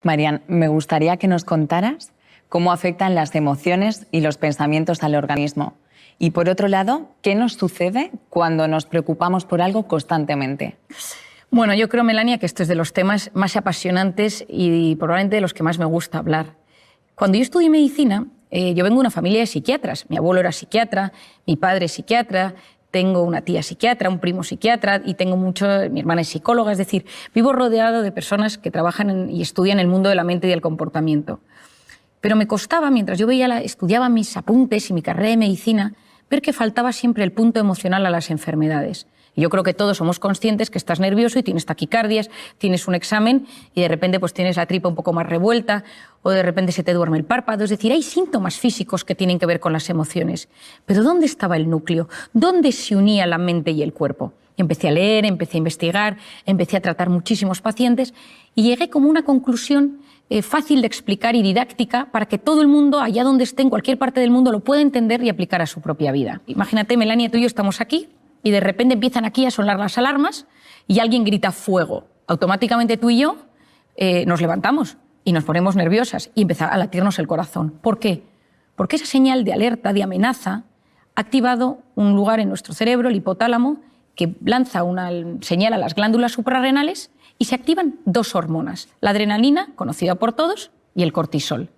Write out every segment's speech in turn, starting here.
Marian, me gustaría que nos contaras cómo afectan las emociones y los pensamientos al organismo. Y por otro lado, ¿qué nos sucede cuando nos preocupamos por algo constantemente? Bueno, yo creo, Melania, que esto es de los temas más apasionantes y probablemente de los que más me gusta hablar. Cuando yo estudié medicina, yo vengo de una familia de psiquiatras. Mi abuelo era psiquiatra, mi padre es psiquiatra, tengo una tía psiquiatra, un primo psiquiatra y tengo mi hermana es psicóloga. Es decir, vivo rodeado de personas que trabajan y estudian el mundo de la mente y del comportamiento. Pero me costaba, mientras yo estudiaba mis apuntes y mi carrera de medicina, ver que faltaba siempre el punto emocional a las enfermedades. Y yo creo que todos somos conscientes que estás nervioso y tienes taquicardias, tienes un examen y de repente pues tienes la tripa un poco más revuelta o de repente se te duerme el párpado. Es decir, hay síntomas físicos que tienen que ver con las emociones. Pero ¿dónde estaba el núcleo? ¿Dónde se unía la mente y el cuerpo? Y empecé a leer, empecé a investigar, empecé a tratar muchísimos pacientes y llegué como a una conclusión fácil de explicar y didáctica para que todo el mundo, allá donde esté, en cualquier parte del mundo, lo pueda entender y aplicar a su propia vida. Imagínate, Melania, tú y yo estamos aquí y de repente empiezan aquí a sonar las alarmas y alguien grita fuego. Automáticamente tú y yo nos levantamos y nos ponemos nerviosas y empieza a latirnos el corazón. ¿Por qué? Porque esa señal de alerta, de amenaza, ha activado un lugar en nuestro cerebro, el hipotálamo, que lanza una señal a las glándulas suprarrenales y se activan dos hormonas, la adrenalina, conocida por todos, y el cortisol.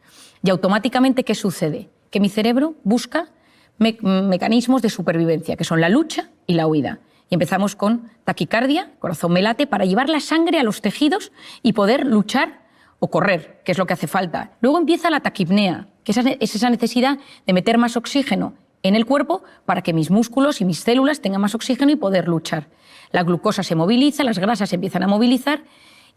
Y automáticamente, ¿qué sucede? Que mi cerebro busca mecanismos de supervivencia, que son la lucha y la huida. Y empezamos con taquicardia, corazón me late, para llevar la sangre a los tejidos y poder luchar o correr, que es lo que hace falta. Luego empieza la taquipnea, que es esa necesidad de meter más oxígeno en el cuerpo para que mis músculos y mis células tengan más oxígeno y poder luchar. La glucosa se moviliza, las grasas se empiezan a movilizar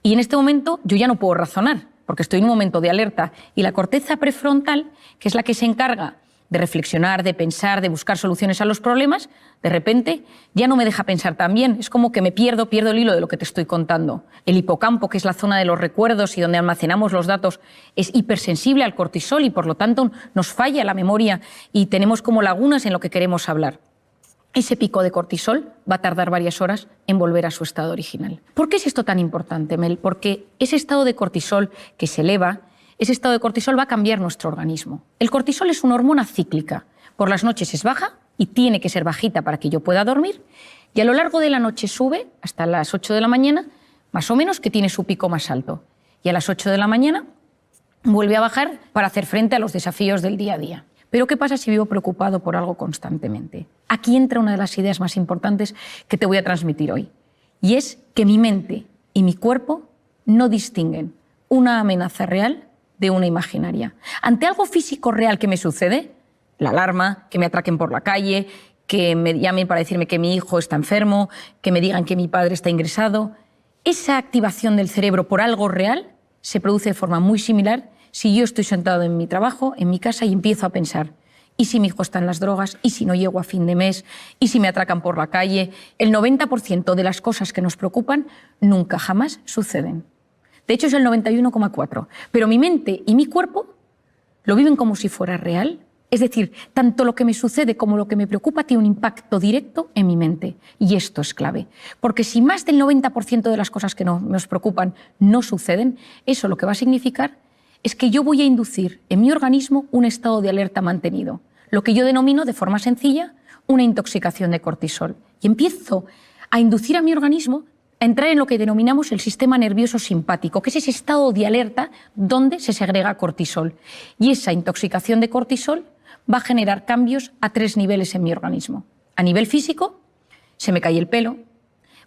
y en este momento yo ya no puedo razonar porque estoy en un momento de alerta y la corteza prefrontal, que es la que se encarga de reflexionar, de pensar, de buscar soluciones a los problemas, de repente ya no me deja pensar tan bien. Es como que me pierdo el hilo de lo que te estoy contando. El hipocampo, que es la zona de los recuerdos y donde almacenamos los datos, es hipersensible al cortisol y por lo tanto nos falla la memoria y tenemos como lagunas en lo que queremos hablar. Ese pico de cortisol va a tardar varias horas en volver a su estado original. ¿Por qué es esto tan importante, Mel? Porque ese estado de cortisol que se eleva, ese estado de cortisol va a cambiar nuestro organismo. El cortisol es una hormona cíclica. Por las noches es baja y tiene que ser bajita para que yo pueda dormir y a lo largo de la noche sube hasta las 8 de la mañana, más o menos, que tiene su pico más alto. Y a las 8 de la mañana vuelve a bajar para hacer frente a los desafíos del día a día. Pero ¿qué pasa si vivo preocupado por algo constantemente? Aquí entra una de las ideas más importantes que te voy a transmitir hoy. Y es que mi mente y mi cuerpo no distinguen una amenaza real de una imaginaria. Ante algo físico real que me sucede, la alarma, que me atraquen por la calle, que me llamen para decirme que mi hijo está enfermo, que me digan que mi padre está ingresado, esa activación del cerebro por algo real se produce de forma muy similar si yo estoy sentado en mi trabajo, en mi casa, y empiezo a pensar, ¿y si mi hijo está en las drogas? ¿Y si no llego a fin de mes? ¿Y si me atracan por la calle? El 90% de las cosas que nos preocupan nunca jamás suceden. De hecho, es el 91,4%. Pero mi mente y mi cuerpo lo viven como si fuera real. Es decir, tanto lo que me sucede como lo que me preocupa tiene un impacto directo en mi mente. Y esto es clave. Porque si más del 90% de las cosas que nos preocupan no suceden, eso lo que va a significar es que yo voy a inducir en mi organismo un estado de alerta mantenido. Lo que yo denomino, de forma sencilla, una intoxicación de cortisol. Y empiezo a inducir a mi organismo a entrar en lo que denominamos el sistema nervioso simpático, que es ese estado de alerta donde se segrega cortisol. Y esa intoxicación de cortisol va a generar cambios a 3 niveles en mi organismo. A nivel físico, se me cae el pelo.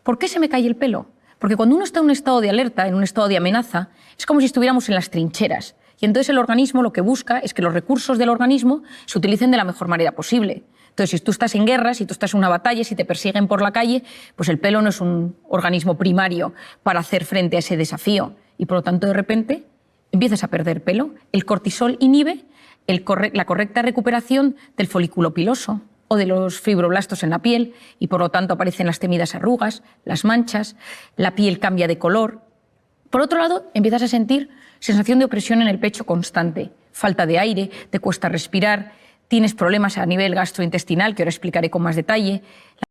¿Por qué se me cae el pelo? Porque cuando uno está en un estado de alerta, en un estado de amenaza, es como si estuviéramos en las trincheras. Y entonces el organismo lo que busca es que los recursos del organismo se utilicen de la mejor manera posible. Entonces, si tú estás en guerra, si tú estás en una batalla, si te persiguen por la calle, pues el pelo no es un organismo primario para hacer frente a ese desafío. Y por lo tanto, de repente, empiezas a perder pelo. El cortisol inhibe la correcta recuperación del folículo piloso o de los fibroblastos en la piel y por lo tanto aparecen las temidas arrugas, las manchas, la piel cambia de color. Por otro lado, empiezas a sentir sensación de opresión en el pecho constante, falta de aire, te cuesta respirar, tienes problemas a nivel gastrointestinal, que ahora explicaré con más detalle.